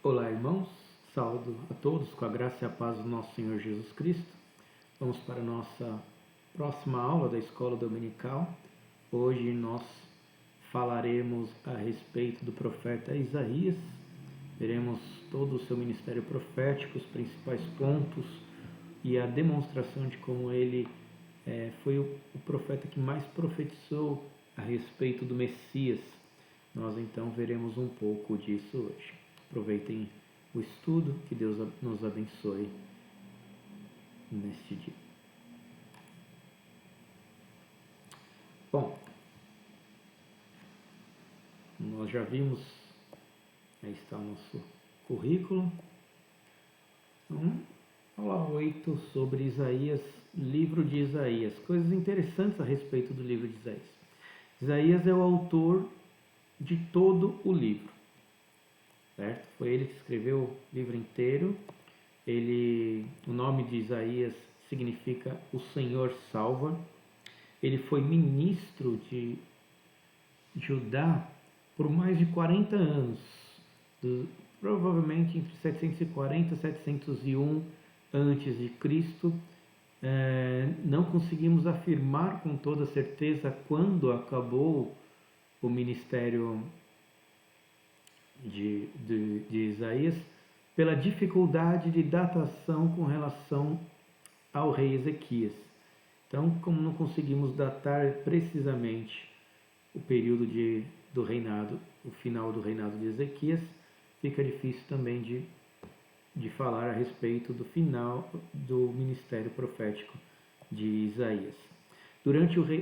Olá, irmãos. Saúdo a todos com a graça e a paz do nosso Senhor Jesus Cristo. Vamos para a nossa próxima aula da Escola Dominical. Hoje nós falaremos a respeito do profeta Isaías. Veremos todo o seu ministério profético, os principais pontos e a demonstração de como ele foi o profeta que mais profetizou a respeito do Messias. Nós então veremos um pouco disso hoje. Aproveitem o estudo, que Deus nos abençoe neste dia. Bom, nós já vimos, aí está o nosso currículo. Então, aula 8 sobre Isaías, livro de Isaías. Coisas interessantes a respeito do livro de Isaías. Isaías é o autor de todo o livro, certo? Foi ele que escreveu o livro inteiro. O nome de Isaías significa o Senhor salva. Ele foi ministro de Judá por mais de 40 anos, provavelmente entre 740 e 701 antes de Cristo. Não conseguimos afirmar com toda certeza quando acabou o ministério de Isaías, pela dificuldade de datação com relação ao rei Ezequias. Então, como não conseguimos datar precisamente o período do reinado, o final do reinado de Ezequias, fica difícil também de falar a respeito do final do ministério profético de Isaías.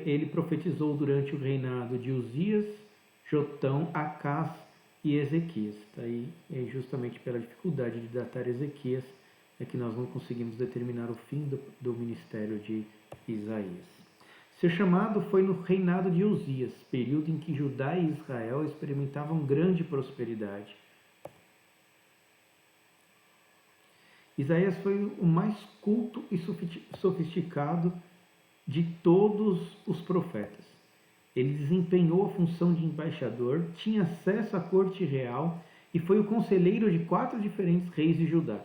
Ele profetizou durante o reinado de Uzias, Jotão, Acás e Ezequias. Daí, justamente pela dificuldade de datar Ezequias, é que nós não conseguimos determinar o fim do ministério de Isaías. Seu chamado foi no reinado de Uzias, período em que Judá e Israel experimentavam grande prosperidade. Isaías foi o mais culto e sofisticado de todos os profetas. Ele desempenhou a função de embaixador, tinha acesso à corte real e foi o conselheiro de 4 diferentes reis de Judá.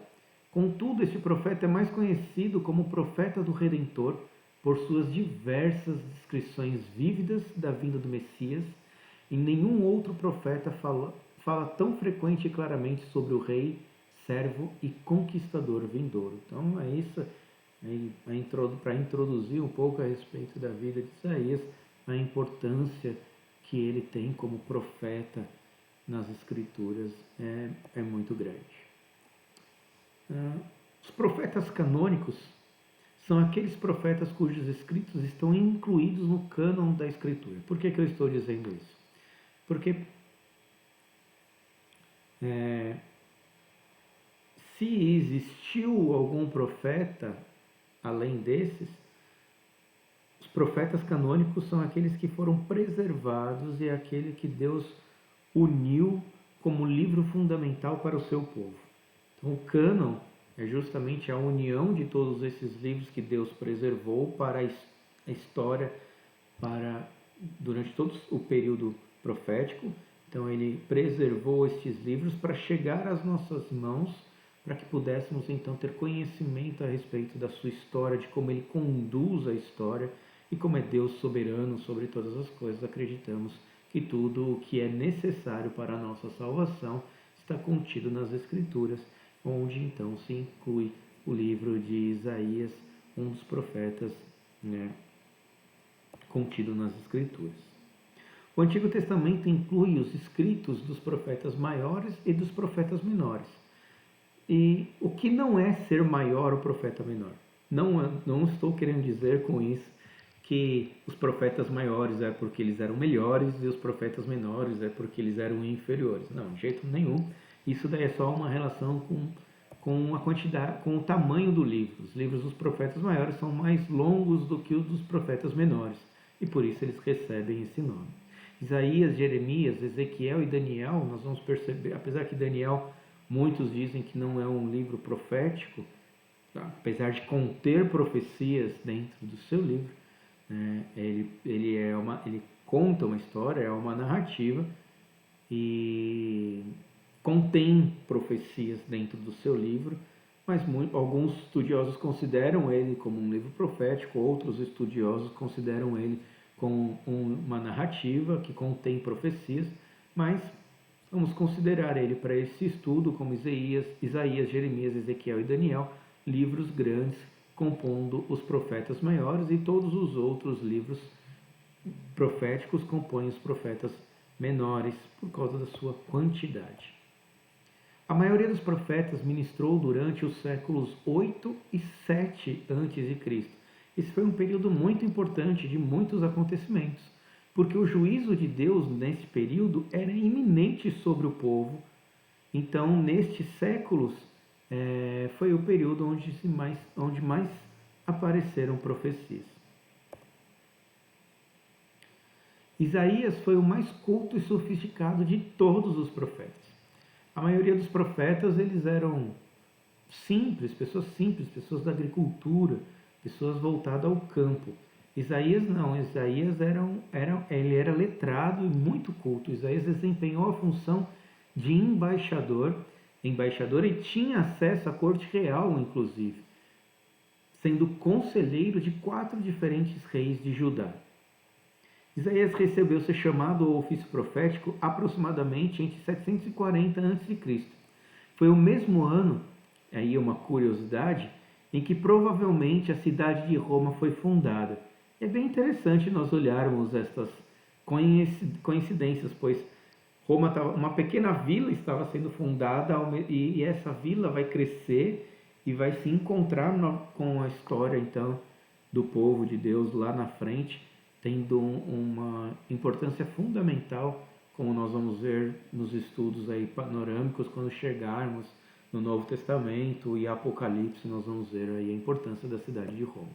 Contudo, este profeta é mais conhecido como profeta do Redentor por suas diversas descrições vívidas da vinda do Messias, e nenhum outro profeta fala tão frequente e claramente sobre o rei, servo e conquistador vindouro. Então é isso, para introduzir um pouco a respeito da vida de Isaías, a importância que ele tem como profeta nas Escrituras é muito grande. Os profetas canônicos são aqueles profetas cujos escritos estão incluídos no cânon da Escritura. Por que eu estou dizendo isso? Porque se existiu algum profeta além desses, os profetas canônicos são aqueles que foram preservados e aquele que Deus uniu como livro fundamental para o seu povo. Então, o cânon é justamente a união de todos esses livros que Deus preservou para a história, durante todo o período profético. Então, ele preservou estes livros para chegar às nossas mãos, para que pudéssemos então ter conhecimento a respeito da sua história, de como ele conduz a história e como é Deus soberano sobre todas as coisas. Acreditamos que tudo o que é necessário para a nossa salvação está contido nas Escrituras, onde então se inclui o livro de Isaías, um dos profetas contido nas Escrituras. O Antigo Testamento inclui os escritos dos profetas maiores e dos profetas menores. E o que não é ser maior o profeta menor? Não estou querendo dizer com isso que os profetas maiores é porque eles eram melhores e os profetas menores é porque eles eram inferiores. Não, de jeito nenhum. Isso daí é só uma relação com a quantidade, com o tamanho do livro. Os livros dos profetas maiores são mais longos do que os dos profetas menores, e por isso eles recebem esse nome. Isaías, Jeremias, Ezequiel e Daniel, nós vamos perceber, apesar que Daniel, muitos dizem que não é um livro profético, apesar de conter profecias dentro do seu livro, ele conta uma história, é uma narrativa, e contém profecias dentro do seu livro, mas alguns estudiosos consideram ele como um livro profético, outros estudiosos consideram ele como uma narrativa que contém profecias, mas vamos considerar ele para esse estudo como Isaías, Jeremias, Ezequiel e Daniel, livros grandes compondo os profetas maiores, e todos os outros livros proféticos compõem os profetas menores por causa da sua quantidade. A maioria dos profetas ministrou durante os séculos 8 e 7 a.C. Esse foi um período muito importante de muitos acontecimentos, porque o juízo de Deus nesse período era iminente sobre o povo. Então, nestes séculos, foi o período onde mais apareceram profecias. Isaías foi o mais culto e sofisticado de todos os profetas. A maioria dos profetas, eles eram simples, pessoas da agricultura, pessoas voltadas ao campo. Isaías não, Isaías ele era letrado e muito culto. Isaías desempenhou a função de embaixador e tinha acesso à corte real, inclusive, sendo conselheiro de 4 diferentes reis de Judá. Isaías recebeu seu chamado ao ofício profético aproximadamente entre 740 a.C. Foi o mesmo ano, aí uma curiosidade, em que provavelmente a cidade de Roma foi fundada. É bem interessante nós olharmos estas coincidências, pois Roma, uma pequena vila estava sendo fundada e essa vila vai crescer e vai se encontrar com a história então do povo de Deus lá na frente, tendo uma importância fundamental, como nós vamos ver nos estudos aí panorâmicos quando chegarmos no Novo Testamento e Apocalipse, nós vamos ver aí a importância da cidade de Roma.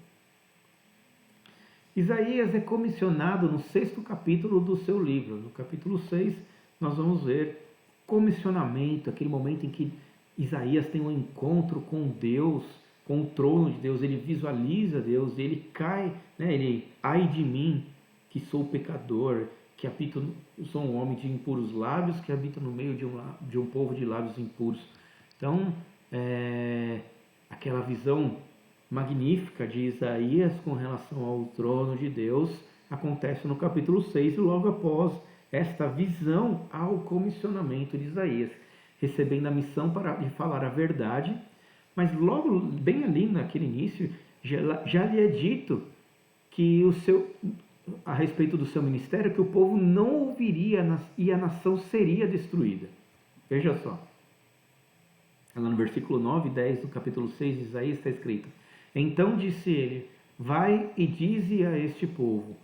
Isaías é comissionado no 6º capítulo do seu livro. No capítulo 6, nós vamos ver comissionamento, aquele momento em que Isaías tem um encontro com Deus, com o trono de Deus, ele visualiza Deus, ele cai, ele, ai de mim, que sou pecador, que habito, sou um homem de impuros lábios, que habita no meio de um povo de lábios impuros. Então, aquela visão magnífica de Isaías com relação ao trono de Deus acontece no capítulo 6, e logo após esta visão ao comissionamento de Isaías, recebendo a missão de falar a verdade, mas logo, bem ali naquele início, já lhe é dito que a respeito do seu ministério, que o povo não ouviria e a nação seria destruída. Veja só. Lá no versículo 9 e 10 do capítulo 6 de Isaías está escrito: Então disse ele, vai e dize a este povo,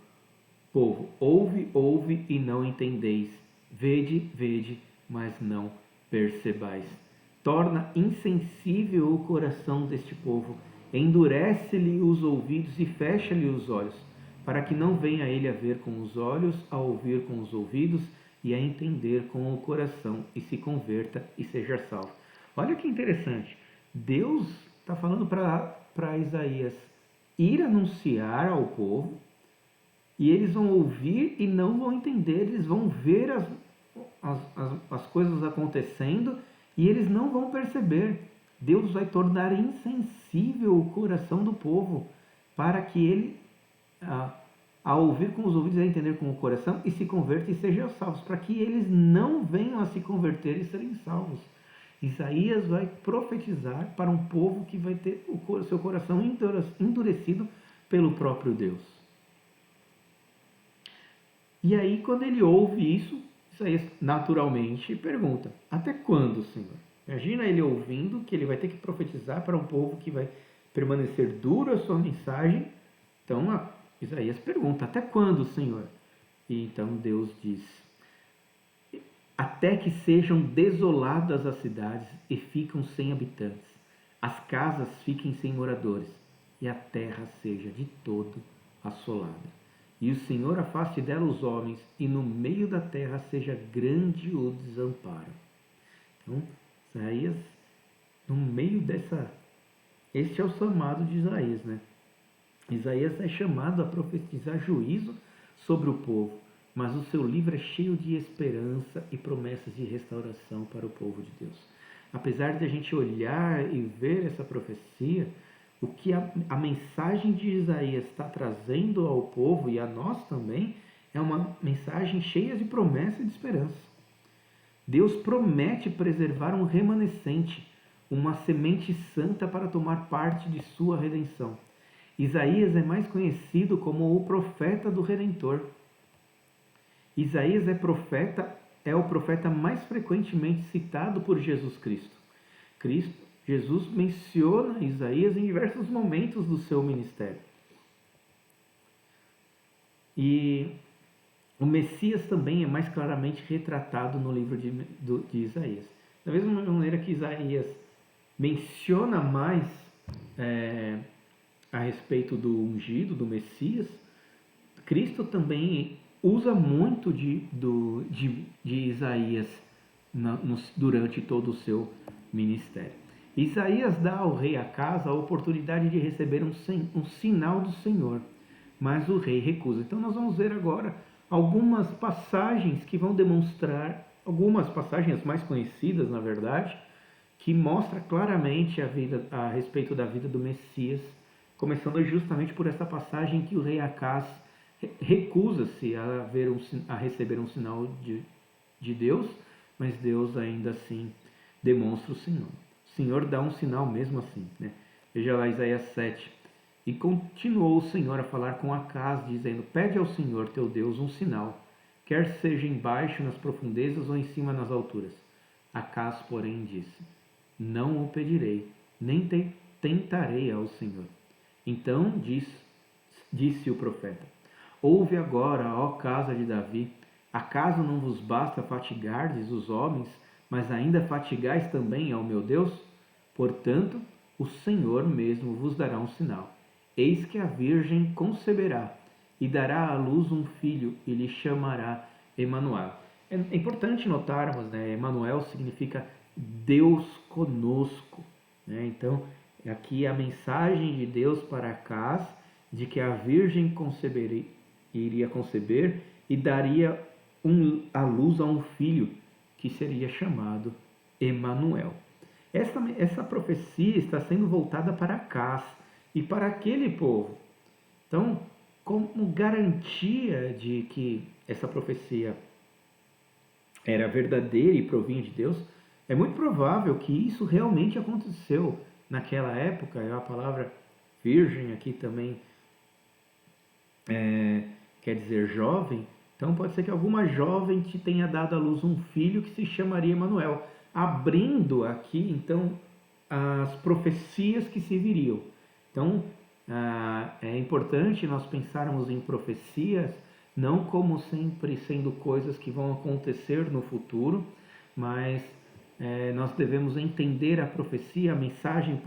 ouve, ouve e não entendeis, vede, vede, mas não percebais. Torna insensível o coração deste povo, endurece-lhe os ouvidos e fecha-lhe os olhos, para que não venha ele a ver com os olhos, a ouvir com os ouvidos e a entender com o coração, e se converta e seja salvo. Olha que interessante, Deus está falando para Isaías ir anunciar ao povo, e eles vão ouvir e não vão entender, eles vão ver as coisas acontecendo e eles não vão perceber. Deus vai tornar insensível o coração do povo para que ele, a ouvir com os ouvidos, a entender com o coração e se converta e sejam salvos, para que eles não venham a se converter e serem salvos. Isaías vai profetizar para um povo que vai ter o seu coração endurecido pelo próprio Deus. E aí, quando ele ouve isso, Isaías naturalmente pergunta: até quando, Senhor? Imagina ele ouvindo que ele vai ter que profetizar para um povo que vai permanecer duro a sua mensagem. Então, Isaías pergunta: até quando, Senhor? E então Deus diz: até que sejam desoladas as cidades e ficam sem habitantes, as casas fiquem sem moradores, e a terra seja de todo assolada. E o Senhor afaste dela os homens, e no meio da terra seja grande o desamparo. Então, Isaías, no meio este é o chamado de Isaías, Isaías é chamado a profetizar juízo sobre o povo, mas o seu livro é cheio de esperança e promessas de restauração para o povo de Deus. Apesar de a gente olhar e ver essa profecia, o que a mensagem de Isaías está trazendo ao povo e a nós também é uma mensagem cheia de promessa e de esperança. Deus promete preservar um remanescente, uma semente santa para tomar parte de sua redenção. Isaías é mais conhecido como o profeta do Redentor. Isaías é o profeta mais frequentemente citado por Jesus Cristo. Jesus menciona Isaías em diversos momentos do seu ministério. E o Messias também é mais claramente retratado no livro de Isaías. Da mesma maneira que Isaías menciona mais a respeito do ungido, do Messias, Cristo também usa muito de Isaías durante todo o seu ministério. Isaías dá ao rei Acaz a oportunidade de receber um sinal do Senhor, mas o rei recusa. Então nós vamos ver agora algumas passagens que vão demonstrar, algumas passagens mais conhecidas, na verdade, que mostra claramente a respeito da vida do Messias, começando justamente por essa passagem que o rei Acaz recusa-se a receber um sinal de Deus, mas Deus ainda assim demonstra o sinal. O Senhor dá um sinal mesmo assim, né? Veja lá Isaías 7. E continuou o Senhor a falar com Acaz, dizendo: pede ao Senhor teu Deus um sinal, quer seja embaixo nas profundezas ou em cima nas alturas. Acaz, porém, disse: não o pedirei, nem tentarei ao Senhor. Então disse o profeta: ouve agora, ó casa de Davi, acaso não vos basta fatigardes os homens, mas ainda fatigais também ao meu Deus? Portanto, o Senhor mesmo vos dará um sinal. Eis que a virgem conceberá e dará à luz um filho e lhe chamará Emanuel. É importante notarmos, né? Emanuel significa Deus conosco, né? Então, aqui a mensagem de Deus para Acaz de que a virgem iria conceber e daria à luz a um filho que seria chamado Emanuel. Essa profecia está sendo voltada para Acaz e para aquele povo. Então, como garantia de que essa profecia era verdadeira e provinha de Deus, é muito provável que isso realmente aconteceu naquela época. A palavra virgem aqui também quer dizer jovem. Então pode ser que alguma jovem te tenha dado à luz um filho que se chamaria Emanuel, abrindo aqui então as profecias que se viriam. Então é importante nós pensarmos em profecias não como sempre sendo coisas que vão acontecer no futuro, mas nós devemos entender a profecia, a mensagem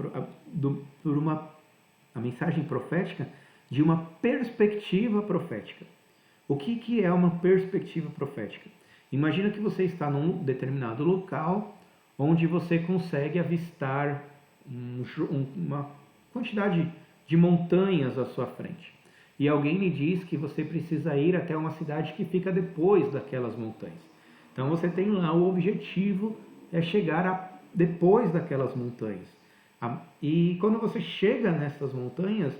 profética de uma perspectiva profética. O que é uma perspectiva profética? Imagina que você está num determinado local onde você consegue avistar uma quantidade de montanhas à sua frente. E alguém lhe diz que você precisa ir até uma cidade que fica depois daquelas montanhas. Então você tem lá o objetivo é chegar depois daquelas montanhas. E quando você chega nessas montanhas,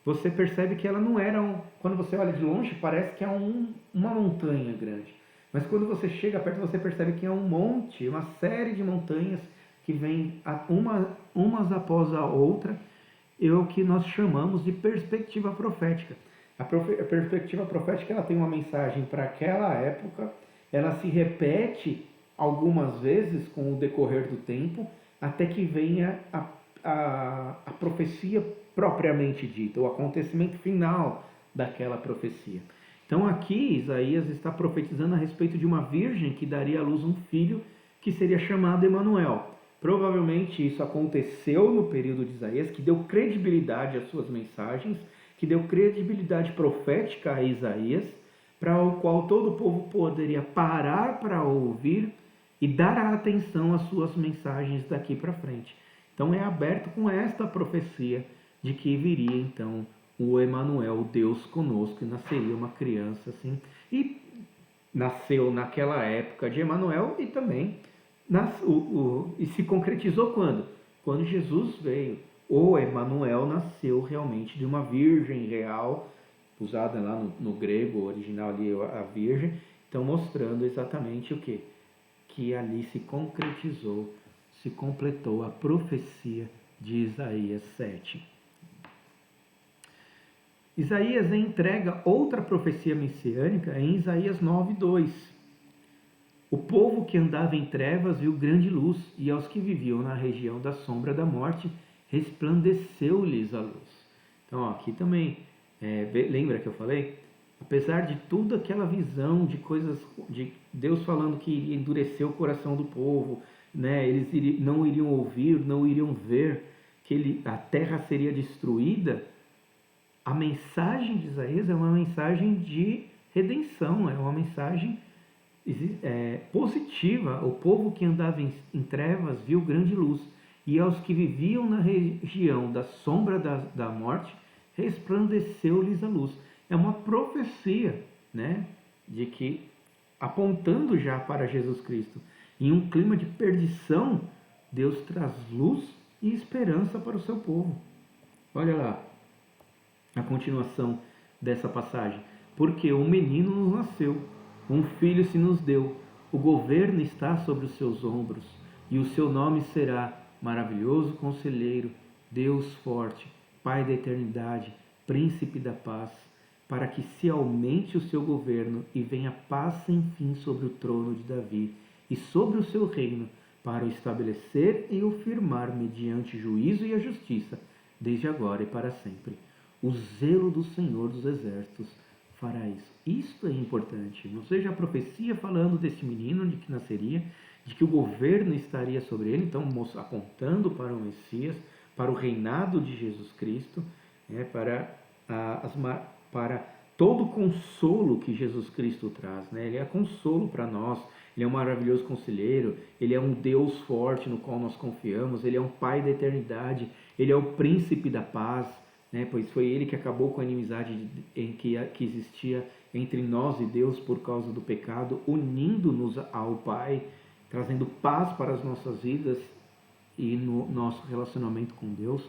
você percebe que ela não era quando você olha de longe, parece que é uma montanha grande. Mas quando você chega perto, você percebe que é um monte, uma série de montanhas que vêm umas após a outra, é o que nós chamamos de perspectiva profética. A perspectiva profética ela tem uma mensagem para aquela época, ela se repete algumas vezes com o decorrer do tempo, até que venha a profecia propriamente dita, o acontecimento final daquela profecia. Então aqui Isaías está profetizando a respeito de uma virgem que daria à luz um filho que seria chamado Emanuel. Provavelmente isso aconteceu no período de Isaías, que deu credibilidade às suas mensagens, que deu credibilidade profética a Isaías, para o qual todo o povo poderia parar para ouvir e dar atenção às suas mensagens daqui para frente. Então é aberto com esta profecia de que viria então o Emanuel, o Deus conosco, e nasceria uma criança assim. E nasceu naquela época de Emanuel e também e se concretizou quando? Quando Jesus veio. O Emanuel nasceu realmente de uma virgem real, usada lá no grego original ali a virgem, então mostrando exatamente o que? Que ali se concretizou, se completou a profecia de Isaías 7. Isaías entrega outra profecia messiânica em Isaías 9:2. O povo que andava em trevas viu grande luz, e aos que viviam na região da sombra da morte, resplandeceu-lhes a luz. Então, ó, aqui também, lembra que eu falei? Apesar de toda aquela visão de coisas, de Deus falando que iria endurecer o coração do povo, né? Eles não iriam ouvir, não iriam ver, que a terra seria destruída, a mensagem de Isaías é uma mensagem de redenção, é uma mensagem positiva. O povo que andava em trevas viu grande luz, e aos que viviam na região da sombra da morte, resplandeceu-lhes a luz. É uma profecia, né, de que, apontando já para Jesus Cristo, em um clima de perdição, Deus traz luz e esperança para o seu povo. Olha lá a continuação dessa passagem. Porque um menino nos nasceu, um filho se nos deu, o governo está sobre os seus ombros, e o seu nome será Maravilhoso Conselheiro, Deus Forte, Pai da Eternidade, Príncipe da Paz, para que se aumente o seu governo e venha paz sem fim sobre o trono de Davi e sobre o seu reino, para o estabelecer e o firmar mediante juízo e a justiça, desde agora e para sempre. O zelo do Senhor dos Exércitos fará isso. Isto é importante. Não seja a profecia falando desse menino de que nasceria, de que o governo estaria sobre ele, então apontando para o Messias, para o reinado de Jesus Cristo, para todo o consolo que Jesus Cristo traz. Né? Ele é consolo para nós, ele é um maravilhoso conselheiro, ele é um Deus forte no qual nós confiamos, ele é um Pai da eternidade, ele é o príncipe da paz, né? Pois foi ele que acabou com a inimizade que existia entre nós e Deus por causa do pecado, unindo-nos ao Pai, trazendo paz para as nossas vidas e no nosso relacionamento com Deus.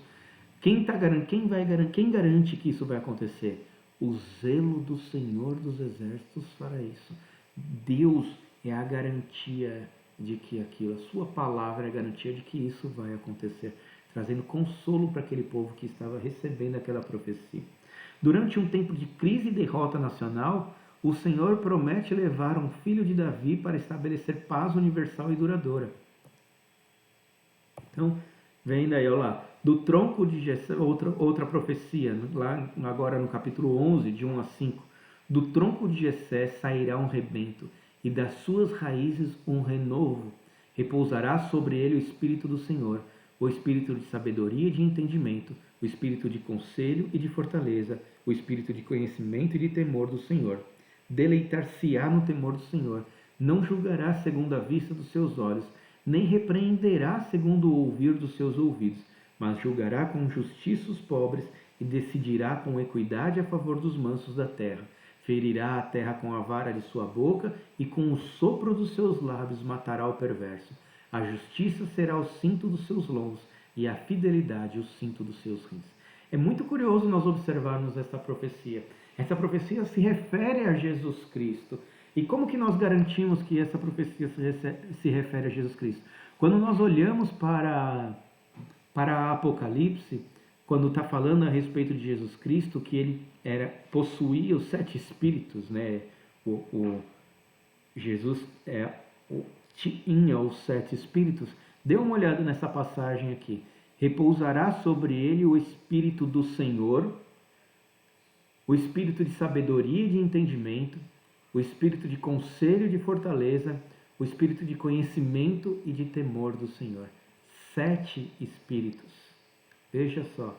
Quem garante que isso vai acontecer? O zelo do Senhor dos Exércitos fará isso. Deus é a garantia de que aquilo, a sua palavra é a garantia de que isso vai acontecer, trazendo consolo para aquele povo que estava recebendo aquela profecia. Durante um tempo de crise e derrota nacional, o Senhor promete levar um filho de Davi para estabelecer paz universal e duradoura. Então, vem daí, olha lá, do tronco de Jessé, outra profecia, lá agora no capítulo 11, de 1 a 5. Do tronco de Jessé sairá um rebento, e das suas raízes um renovo. Repousará sobre ele o Espírito do Senhor, o Espírito de sabedoria e de entendimento, o Espírito de conselho e de fortaleza, o Espírito de conhecimento e de temor do Senhor. Deleitar-se-á no temor do Senhor, não julgará segundo a vista dos seus olhos, nem repreenderá segundo o ouvir dos seus ouvidos, mas julgará com justiça os pobres e decidirá com equidade a favor dos mansos da terra. Ferirá a terra com a vara de sua boca e com o sopro dos seus lábios matará o perverso. A justiça será o cinto dos seus lombos e a fidelidade o cinto dos seus rins. É muito curioso nós observarmos essa profecia. Essa profecia se refere a Jesus Cristo. E como que nós garantimos que essa profecia se refere a Jesus Cristo? Quando nós olhamos para Apocalipse, quando está falando a respeito de Jesus Cristo, que ele possuía os 7 espíritos, né? Jesus tinha os 7 espíritos. Dê uma olhada nessa passagem aqui. Repousará sobre ele o Espírito do Senhor, o Espírito de sabedoria e de entendimento, o Espírito de conselho e de fortaleza, o Espírito de conhecimento e de temor do Senhor. 7 espíritos. Veja só.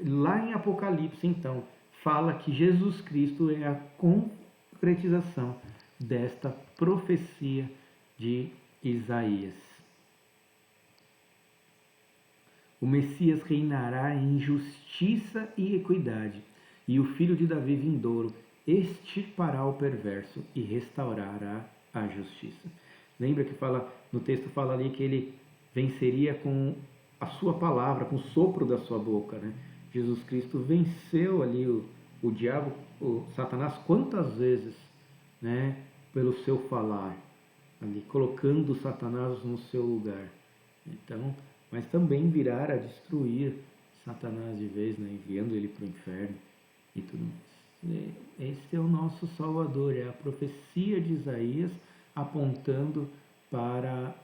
Lá em Apocalipse, então, fala que Jesus Cristo é a concretização desta profecia de Isaías. O Messias reinará em justiça e equidade, e o filho de Davi vindouro extirpará o perverso e restaurará a justiça. Lembra que no texto fala ali que ele venceria com a sua palavra, com o sopro da sua boca, né? Jesus Cristo venceu ali o diabo, o Satanás, quantas vezes, né? Pelo seu falar, ali, colocando Satanás no seu lugar. Então, mas também virá a destruir Satanás de vez, né? Enviando ele para o inferno e tudo mais. Este é o nosso Salvador, é a profecia de Isaías apontando para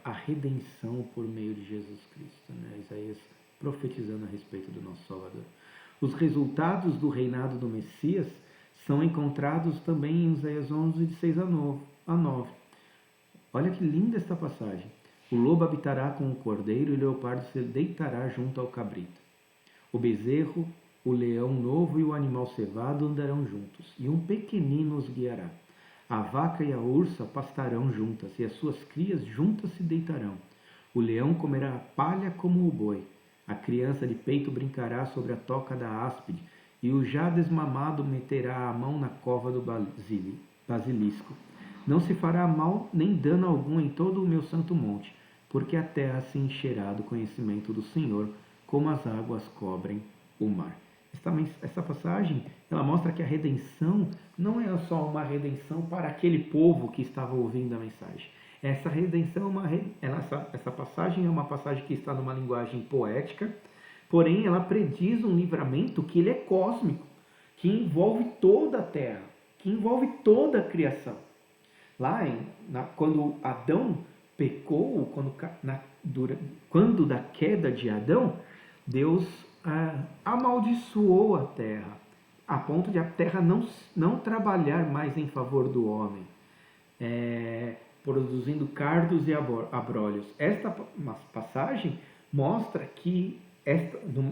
a redenção por meio de Jesus Cristo, né? Isaías profetizando a respeito do nosso Salvador. Os resultados do reinado do Messias são encontrados também em Isaías 11, de 6 a 9. Olha que linda esta passagem. O lobo habitará com o cordeiro e o leopardo se deitará junto ao cabrito. O bezerro, o leão novo e o animal cevado andarão juntos, e um pequenino os guiará. A vaca e a ursa pastarão juntas, e as suas crias juntas se deitarão. O leão comerá a palha como o boi. A criança de peito brincará sobre a toca da áspide, e o já desmamado meterá a mão na cova do basilisco. Não se fará mal nem dano algum em todo o meu santo monte, porque a terra se encherá do conhecimento do Senhor, como as águas cobrem o mar. Essa passagem, ela mostra que a redenção não é só uma redenção para aquele povo que estava ouvindo a mensagem. Essa redenção, essa passagem é uma passagem que está numa linguagem poética, porém ela prediz um livramento que ele é cósmico, que envolve toda a terra, que envolve toda a criação. Lá, quando Adão pecou, quando da queda de Adão, Deus amaldiçoou a terra, a ponto de a terra não trabalhar mais em favor do homem, produzindo cardos e abrolhos. Esta passagem mostra que,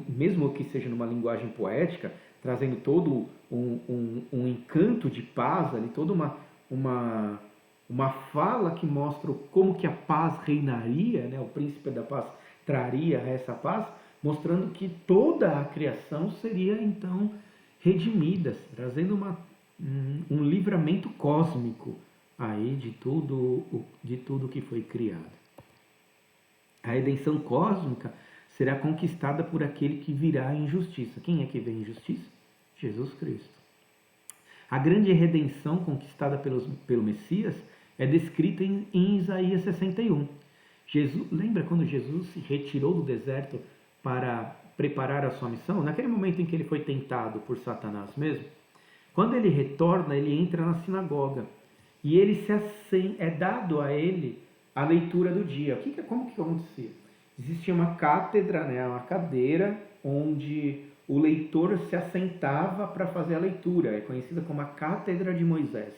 mesmo que seja numa linguagem poética, trazendo todo um encanto de paz, ali, toda uma fala que mostra como que a paz reinaria, né? O príncipe da paz traria essa paz, mostrando que toda a criação seria então redimida, trazendo um livramento cósmico aí de tudo que foi criado. A redenção cósmica será conquistada por aquele que virá em justiça. Quem é que vem em justiça? Jesus Cristo. A grande redenção conquistada pelo Messias é descrita em Isaías 61. Lembra quando Jesus se retirou do deserto para preparar a sua missão? Naquele momento em que ele foi tentado por Satanás mesmo, quando ele retorna, ele entra na sinagoga e é dado a ele a leitura do dia. Como que acontecia? Existia uma cátedra, né, uma cadeira onde o leitor se assentava para fazer a leitura. É conhecida como a Cátedra de Moisés.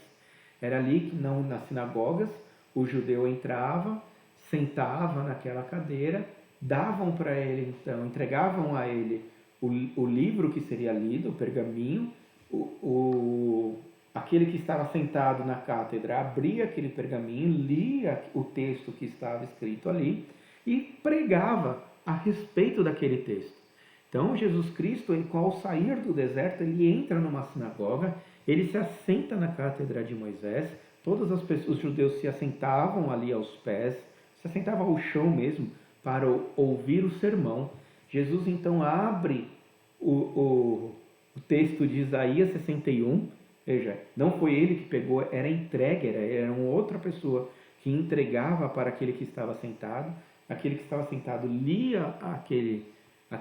Era ali que, nas sinagogas, o judeu entrava, sentava naquela cadeira, davam para ele, então, entregavam a ele o livro que seria lido, o pergaminho. Aquele que estava sentado na cátedra abria aquele pergaminho, lia o texto que estava escrito ali e pregava a respeito daquele texto. Então, Jesus Cristo, ao sair do deserto, ele entra numa sinagoga, ele se assenta na cátedra de Moisés, os judeus se assentavam ali aos pés, se assentavam ao chão mesmo, para ouvir o sermão. Jesus, então, abre o texto de Isaías 61, veja, não foi ele que pegou, era entregue, era uma outra pessoa que entregava para aquele que estava sentado lia aquele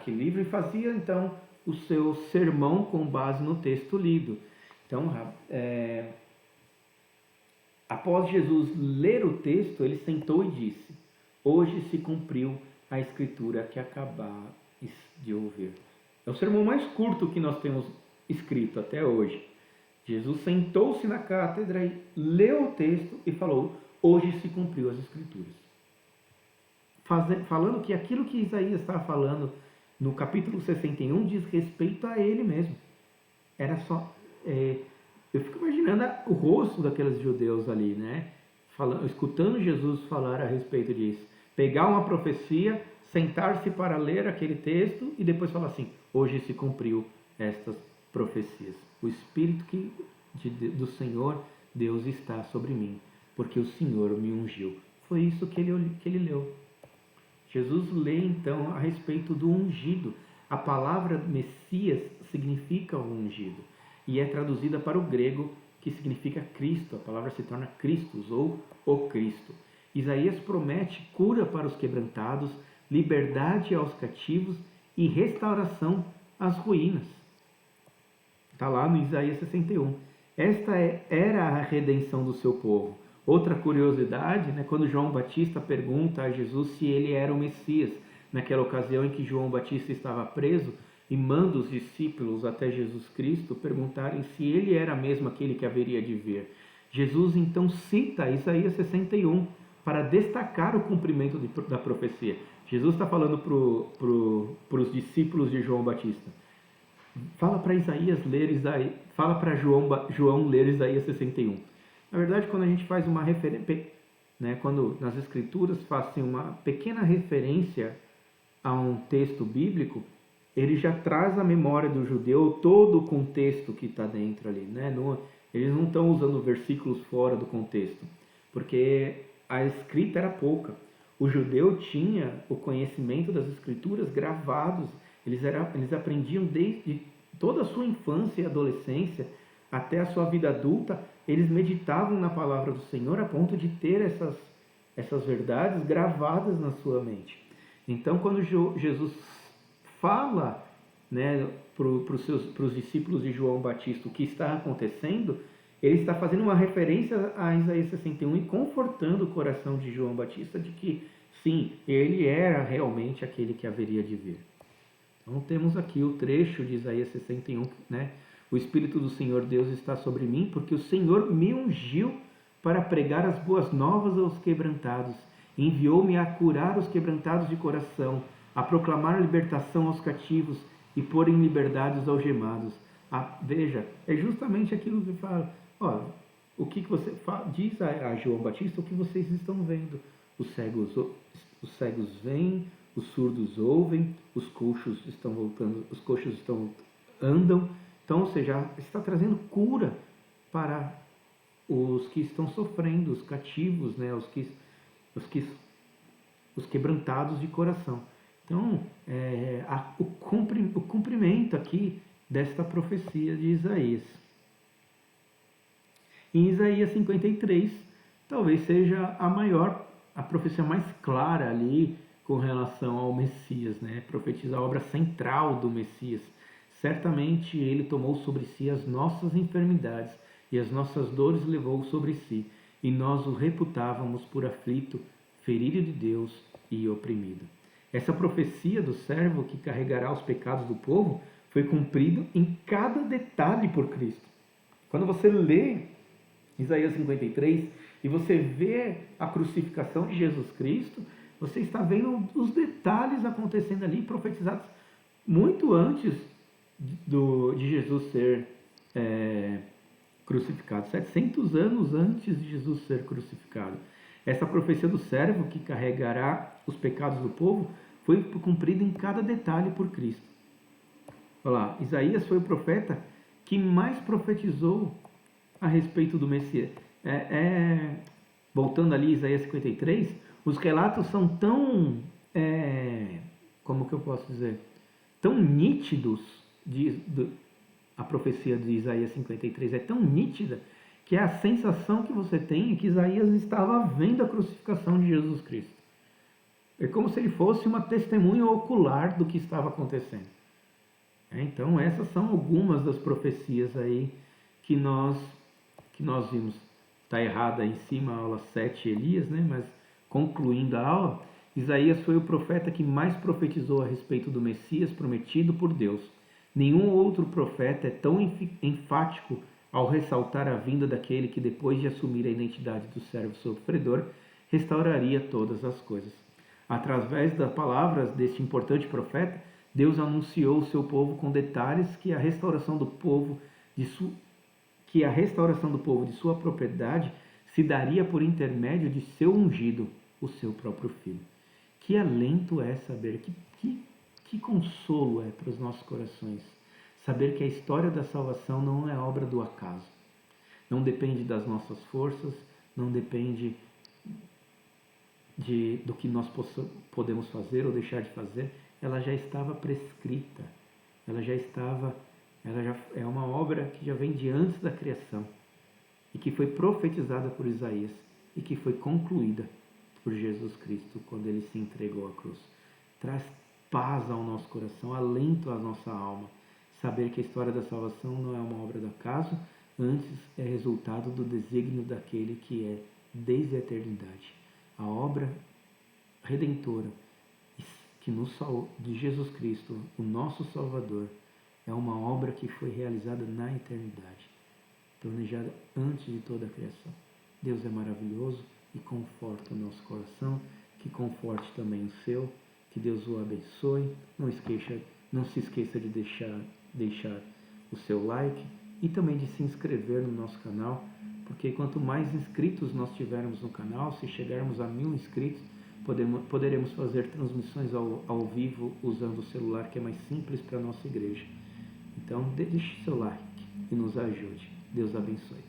livro e fazia então o seu sermão com base no texto lido. Então, após Jesus ler o texto, ele sentou e disse: hoje se cumpriu a escritura que acabais de ouvir. É o sermão mais curto que nós temos escrito até hoje. Jesus sentou-se na cátedra e leu o texto e falou: hoje se cumpriu as escrituras. Falando que aquilo que Isaías estava falando no capítulo 61 diz respeito a ele mesmo. Era só... eu fico imaginando o rosto daqueles judeus ali, né? Escutando Jesus falar a respeito disso. Pegar uma profecia, sentar-se para ler aquele texto e depois falar assim: hoje se cumpriu estas profecias. O Espírito do Senhor, Deus está sobre mim, porque o Senhor me ungiu. Foi isso que ele leu. Jesus lê então a respeito do ungido. A palavra Messias significa o ungido e é traduzida para o grego, que significa Cristo. A palavra se torna Christus ou o Cristo. Isaías promete cura para os quebrantados, liberdade aos cativos e restauração às ruínas. Está lá no Isaías 61. Esta era a redenção do seu povo. Outra curiosidade, né, quando João Batista pergunta a Jesus se ele era o Messias, naquela ocasião em que João Batista estava preso, e manda os discípulos até Jesus Cristo perguntarem se ele era mesmo aquele que haveria de vir. Jesus então cita Isaías 61 para destacar o cumprimento da profecia. Jesus está falando para os discípulos de João Batista. Fala para João ler Isaías 61. Na verdade, quando a gente faz uma referência, né, quando nas Escrituras fazem uma pequena referência a um texto bíblico, ele já traz à memória do judeu todo o contexto que está dentro ali, né? Eles não estão usando versículos fora do contexto, porque a escrita era pouca. O judeu tinha o conhecimento das Escrituras gravados, eles aprendiam desde toda a sua infância e adolescência até a sua vida adulta, eles meditavam na palavra do Senhor a ponto de ter essas verdades gravadas na sua mente. Então, quando Jesus fala, né, para os discípulos de João Batista o que está acontecendo, ele está fazendo uma referência a Isaías 61 e confortando o coração de João Batista de que, sim, ele era realmente aquele que haveria de vir. Então, temos aqui o trecho de Isaías 61, né? O Espírito do Senhor Deus está sobre mim, porque o Senhor me ungiu para pregar as boas novas aos quebrantados. Enviou-me a curar os quebrantados de coração, a proclamar libertação aos cativos e pôr em liberdade os algemados. Veja, é justamente aquilo que fala. Ó, o que você diz a João Batista, o que vocês estão vendo? Os cegos veem, os surdos ouvem, os coxos estão voltando, andam. Então, ou seja, está trazendo cura para os que estão sofrendo, os cativos, né? Os quebrantados de coração. Então, o cumprimento aqui desta profecia de Isaías. Em Isaías 53, talvez seja a profecia mais clara ali com relação ao Messias, né? Profetiza a obra central do Messias. Certamente ele tomou sobre si as nossas enfermidades e as nossas dores levou sobre si, e nós o reputávamos por aflito, ferido de Deus e oprimido. Essa profecia do servo que carregará os pecados do povo foi cumprida em cada detalhe por Cristo. Quando você lê Isaías 53 e você vê a crucificação de Jesus Cristo, você está vendo os detalhes acontecendo ali, profetizados muito antes de Jesus ser crucificado, 700 anos antes de Jesus ser crucificado. Essa profecia do servo que carregará os pecados do povo foi cumprida em cada detalhe por Cristo. Olha lá, Isaías foi o profeta que mais profetizou a respeito do Messias. Voltando ali a Isaías 53, os relatos são tão, como que eu posso dizer, tão nítidos, a profecia de Isaías 53 é tão nítida, que a sensação que você tem é que Isaías estava vendo a crucificação de Jesus Cristo. É como se ele fosse uma testemunha ocular do que estava acontecendo. Então, essas são algumas das profecias aí que nós vimos. Está errada em cima a aula 7, Elias, né? Mas concluindo a aula, Isaías foi o profeta que mais profetizou a respeito do Messias prometido por Deus. Nenhum outro profeta é tão enfático ao ressaltar a vinda daquele que, depois de assumir a identidade do servo sofredor, restauraria todas as coisas. Através das palavras deste importante profeta, Deus anunciou ao seu povo com detalhes que a restauração do povo de sua propriedade se daria por intermédio de seu ungido, o seu próprio filho. Que alento é saber, que consolo é para os nossos corações Saber que a história da salvação não é obra do acaso. Não depende das nossas forças, não depende do que nós podemos fazer ou deixar de fazer. Ela já estava prescrita. Ela já é uma obra que já vem de antes da criação e que foi profetizada por Isaías e que foi concluída por Jesus Cristo quando ele se entregou à cruz. Traz paz ao nosso coração, alento à nossa alma. Saber que a história da salvação não é uma obra do acaso, antes é resultado do desígnio daquele que é desde a eternidade. A obra redentora de Jesus Cristo, o nosso Salvador, é uma obra que foi realizada na eternidade, planejada antes de toda a criação. Deus é maravilhoso e conforta o nosso coração, que conforte também o seu, que Deus o abençoe. Não se esqueça de deixar o seu like e também de se inscrever no nosso canal, porque quanto mais inscritos nós tivermos no canal, se chegarmos a 1000 inscritos, poderemos fazer transmissões ao vivo usando o celular, que é mais simples para a nossa igreja. Então, deixe seu like e nos ajude. Deus abençoe.